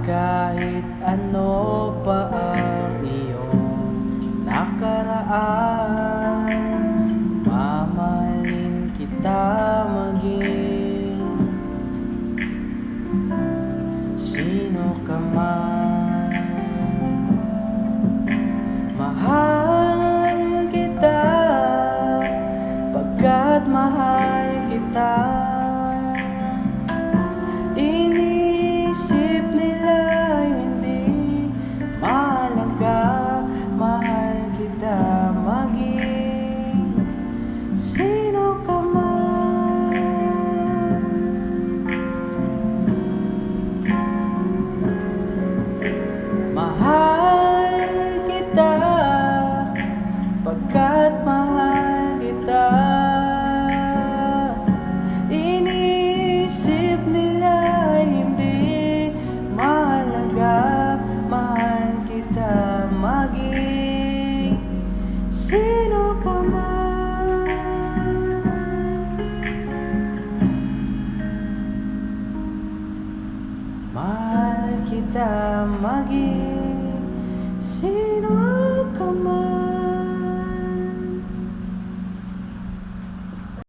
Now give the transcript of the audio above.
Kahit ano pa ang iyong nakaraan, mamahalin kita maging sino ka man. Mahal kita pagkat mahal kita. Inisip nila hindi mahalaga, mahal kita maging sino ka man. Mahal kita pagkat mahal kita. Inisip nila hindi mahalaga, mahal kita maging sino ka man. Mahal kita maging sino ka man.